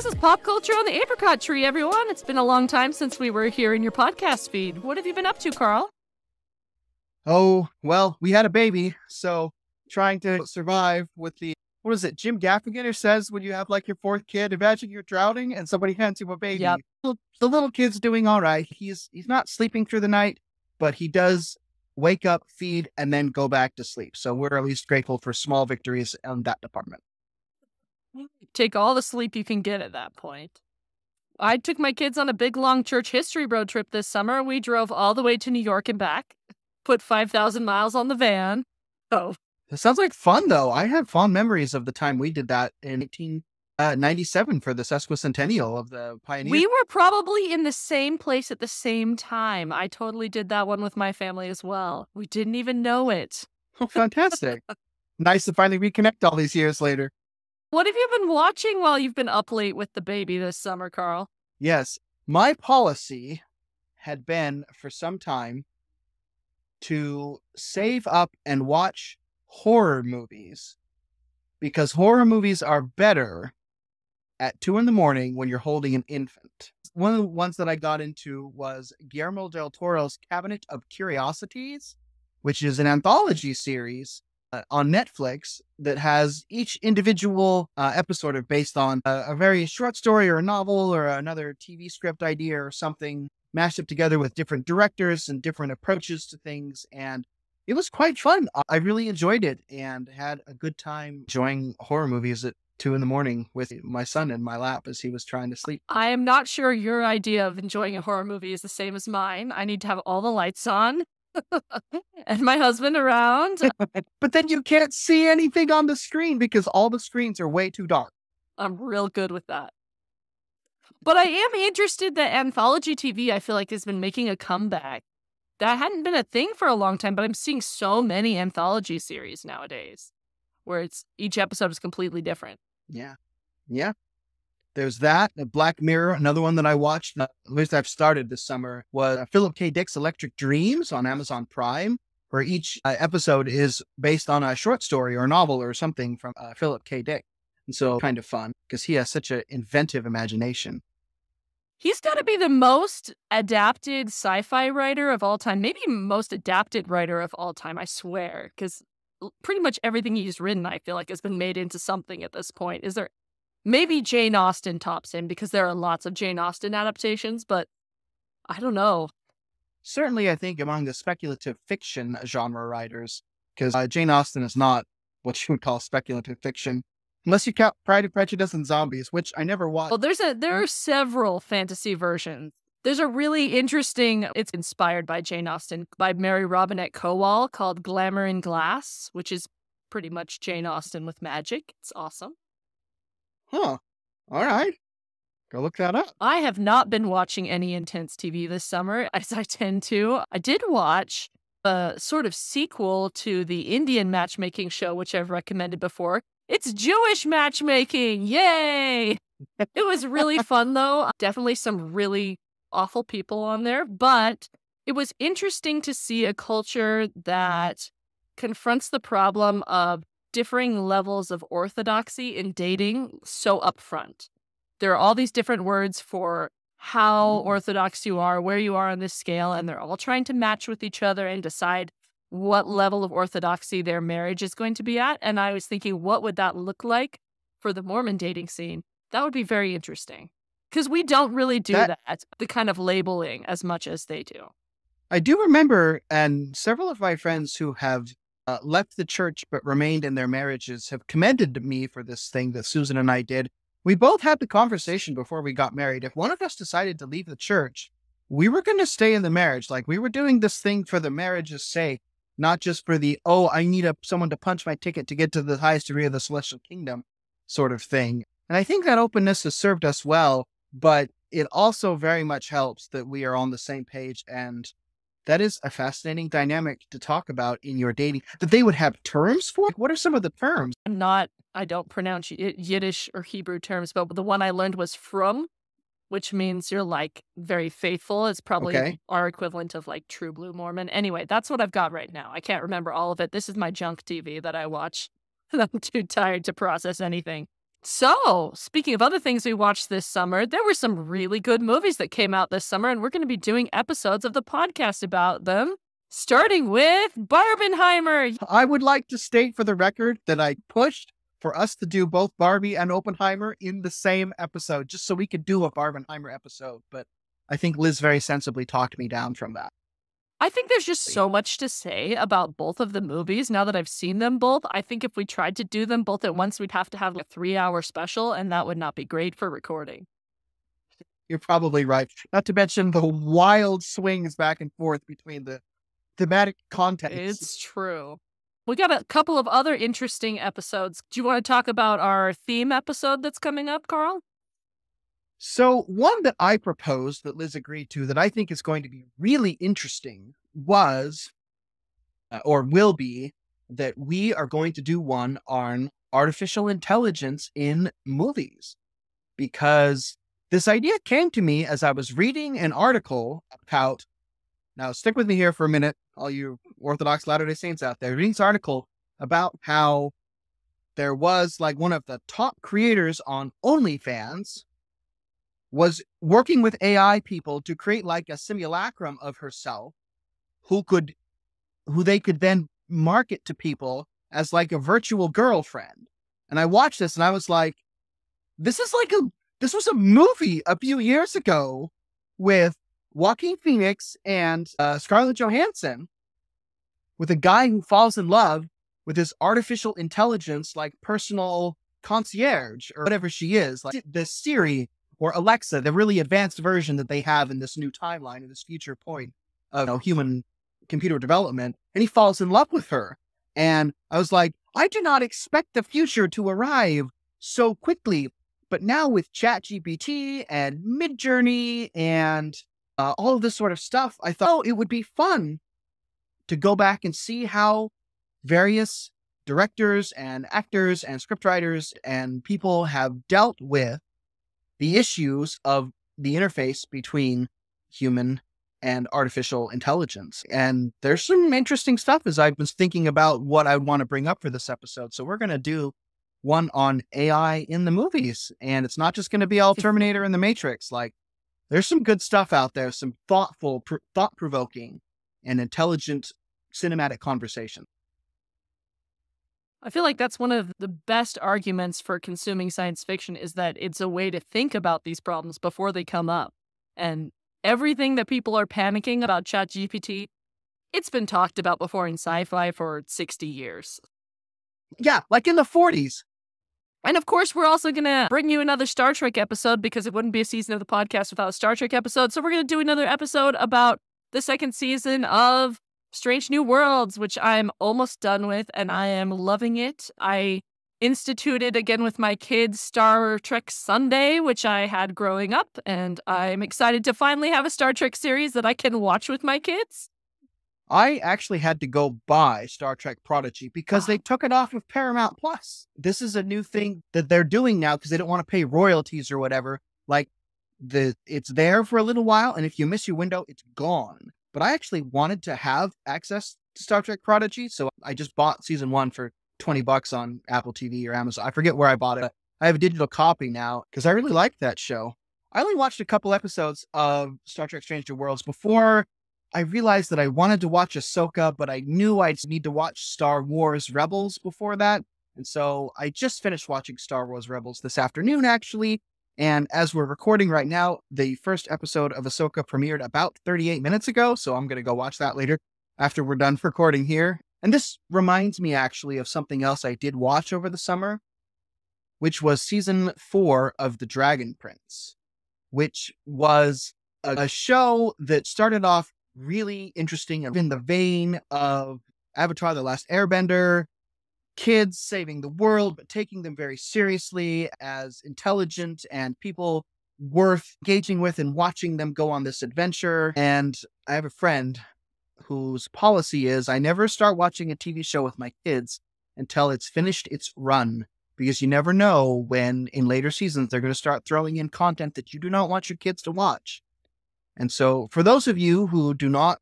This is Pop Culture on the Apricot Tree, everyone. It's been a long time since we were here in your podcast feed. What have you been up to, Carl? Oh, well, we had a baby, so trying to survive with what is it, Jim Gaffigan says when you have like your fourth kid, imagine you're drowning and somebody hands you a baby. Yep. Well, the little kid's doing all right. He's not sleeping through the night, but he does wake up, feed, and then go back to sleep. So we're at least grateful for small victories in that department. Take all the sleep you can get at that point. I took my kids on a big, long church history road trip this summer. We drove all the way to New York and back, put 5,000 miles on the van. Oh, It sounds like fun, though. I have fond memories of the time we did that in 1897 for the sesquicentennial of the Pioneer. we were probably in the same place at the same time. I totally did that one with my family as well. We didn't even know it. Oh, fantastic. Nice to finally reconnect all these years later. What have you been watching while you've been up late with the baby this summer, Carl? Yes, my policy had been for some time to save up and watch horror movies because horror movies are better at 2 a.m. when you're holding an infant. One of the ones that I got into was Guillermo del Toro's Cabinet of Curiosities, which is an anthology series on Netflix that has each individual episode of based on a very short story or a novel or another TV script idea or something mashed up together with different directors and different approaches to things. And it was quite fun. I really enjoyed it and had a good time enjoying horror movies at 2 a.m. with my son in my lap as he was trying to sleep. I am not sure your idea of enjoying a horror movie is the same as mine. I need to have all the lights on and my husband around. But then you can't see anything on the screen because all the screens are way too dark. I'm real good with that. But I am interested that anthology TV, I feel like, has been making a comeback. That hadn't been a thing for a long time, but I'm seeing so many anthology series nowadays where each episode is completely different. Yeah. Yeah. There's that. Black Mirror, another one that I watched, at least I've started this summer, was Philip K. Dick's Electric Dreams on Amazon Prime, where each episode is based on a short story or a novel or something from Philip K. Dick. And so kind of fun because he has such an inventive imagination. He's got to be the most adapted sci-fi writer of all time, maybe most adapted writer of all time, I swear, because pretty much everything he's written, I feel like, has been made into something at this point. Is there... Maybe Jane Austen tops him because there are lots of Jane Austen adaptations, but I don't know. Certainly, I think among the speculative fiction genre writers, because Jane Austen is not what you would call speculative fiction, unless you count Pride and Prejudice and Zombies, which I never watched. Well, there are several fantasy versions. There's a really interesting, it's inspired by Jane Austen, by Mary Robinette Kowal called Glamour in Glass, which is pretty much Jane Austen with magic. It's awesome. Huh. All right. Go look that up. I have not been watching any intense TV this summer, as I tend to. I did watch a sort of sequel to the Indian matchmaking show, which I've recommended before. It's Jewish matchmaking. Yay! It was really fun, though. Definitely some really awful people on there, but it was interesting to see a culture that confronts the problem of differing levels of orthodoxy in dating so upfront. There are all these different words for how orthodox you are, where you are on this scale, and they're all trying to match with each other and decide what level of orthodoxy their marriage is going to be at. And I was thinking, what would that look like for the Mormon dating scene? That would be very interesting because we don't really do that, the kind of labeling as much as they do. I do remember, and several of my friends who have left the church but remained in their marriages have commended me for this thing that Susan and I did. We both had the conversation before we got married. If one of us decided to leave the church, we were going to stay in the marriage. Like we were doing this thing for the marriage's sake, not just for the, I need someone to punch my ticket to get to the highest degree of the celestial kingdom sort of thing. And I think that openness has served us well, but it also very much helps that we are on the same page. And that is a fascinating dynamic to talk about in your dating, that they would have terms for. What are some of the terms? I don't pronounce Yiddish or Hebrew terms, but the one I learned was frum, which means you're like very faithful. It's probably our equivalent of like True Blue Mormon. Anyway, that's what I've got right now. I can't remember all of it. This is my junk TV that I watch. I'm too tired to process anything. So, speaking of other things we watched this summer, there were some really good movies that came out this summer, and we're going to be doing episodes of the podcast about them, starting with Barbenheimer. I would like to state for the record that I pushed for us to do both Barbie and Oppenheimer in the same episode, just so we could do a Barbenheimer episode. But I think Liz very sensibly talked me down from that. I think there's just so much to say about both of the movies now that I've seen them both. I think if we tried to do them both at once, we'd have to have a 3-hour special, and that would not be great for recording. You're probably right. Not to mention the wild swings back and forth between the thematic content. It's true. We got a couple of other interesting episodes. Do you want to talk about our theme episode that's coming up, Carl? So one that I proposed that Liz agreed to that I think is going to be really interesting was, or will be, that we are going to do one on artificial intelligence in movies. Because this idea came to me as I was reading an article about, now stick with me here for a minute, all you Orthodox Latter-day Saints out there, reading this article about how there was like one of the top creators on OnlyFans was working with AI people to create like a simulacrum of herself who they could then market to people as like a virtual girlfriend. And I watched this and I was like, this was a movie a few years ago with Joaquin Phoenix and Scarlett Johansson, with a guy who falls in love with his artificial intelligence, like personal concierge or whatever she is, like the Siri or Alexa, the really advanced version that they have in this new timeline, in this future point of human computer development. And he falls in love with her. And I was like, I do not expect the future to arrive so quickly. But now with ChatGPT and Midjourney and all of this sort of stuff, I thought, it would be fun to go back and see how various directors and actors and scriptwriters and people have dealt with the issues of the interface between human and artificial intelligence. And there's some interesting stuff as I was thinking about what I want to bring up for this episode. So we're going to do one on AI in the movies. And it's not just going to be all Terminator and The Matrix. Like, there's some good stuff out there, some thoughtful, thought-provoking, and intelligent cinematic conversation. I feel like that's one of the best arguments for consuming science fiction, is that it's a way to think about these problems before they come up. And everything that people are panicking about ChatGPT, it's been talked about before in sci-fi for 60 years. Yeah, like in the 40s. And of course, we're also going to bring you another Star Trek episode, because it wouldn't be a season of the podcast without a Star Trek episode. So we're going to do another episode about the second season of Strange New Worlds, which I'm almost done with, and I am loving it. I instituted again with my kids Star Trek Sunday, which I had growing up, and I'm excited to finally have a Star Trek series that I can watch with my kids. I actually had to go buy Star Trek Prodigy because they took it off of Paramount Plus. This is a new thing that they're doing now because they don't want to pay royalties or whatever. Like, it's there for a little while, and if you miss your window, it's gone. But I actually wanted to have access to Star Trek Prodigy, so I just bought season 1 for $20 on Apple TV or Amazon. I forget where I bought it. I have a digital copy now because I really liked that show. I only watched a couple episodes of Star Trek Strange New Worlds before I realized that I wanted to watch Ahsoka, but I knew I'd need to watch Star Wars Rebels before that. And so I just finished watching Star Wars Rebels this afternoon, actually. And as we're recording right now, the first episode of Ahsoka premiered about 38 minutes ago. So I'm going to go watch that later after we're done recording here. And this reminds me actually of something else I did watch over the summer, which was season 4 of The Dragon Prince, which was a show that started off really interesting and in the vein of Avatar: The Last Airbender, kids saving the world, but taking them very seriously as intelligent and people worth engaging with and watching them go on this adventure. And I have a friend whose policy is I never start watching a TV show with my kids until it's finished its run, because you never know when in later seasons they're going to start throwing in content that you do not want your kids to watch. And so for those of you who do not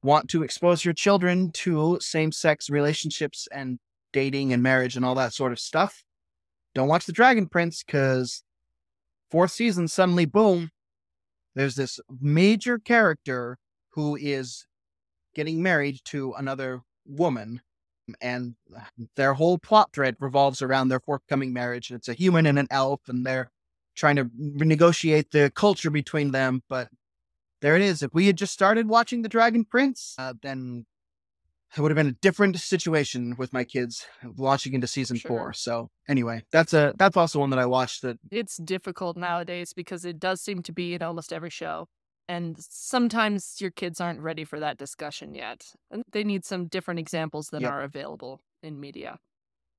want to expose your children to same-sex relationships and dating and marriage and all that sort of stuff, don't watch The Dragon Prince because 4th season, suddenly, boom, there's this major character who is getting married to another woman, and their whole plot thread revolves around their forthcoming marriage. It's a human and an elf, and they're trying to negotiate the culture between them. But there it is. If we had just started watching The Dragon Prince, then it would have been a different situation with my kids launching into season 4. So anyway, that's also one that I watched. That it's difficult nowadays because it does seem to be in almost every show. And sometimes your kids aren't ready for that discussion yet. And they need some different examples than are available in media.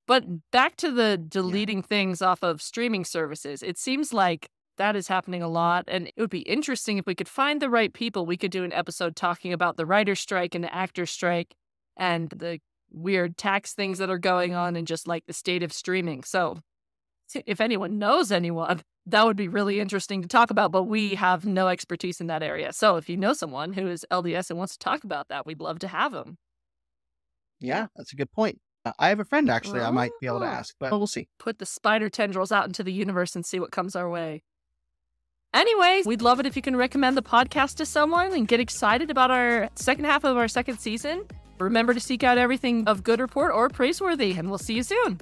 But back to the deleting things off of streaming services, it seems like that is happening a lot. And it would be interesting if we could find the right people. We could do an episode talking about the writer's strike and the actor's strike and the weird tax things that are going on and just like the state of streaming. So if anyone knows anyone, that would be really interesting to talk about, but we have no expertise in that area. So if you know someone who is LDS and wants to talk about that, we'd love to have them. Yeah, that's a good point. I have a friend, actually, I might be able to ask, but we'll see. Put the spider tendrils out into the universe and see what comes our way. Anyways, we'd love it if you can recommend the podcast to someone and get excited about our second half of our second season. Remember to seek out everything of good report or praiseworthy, and we'll see you soon.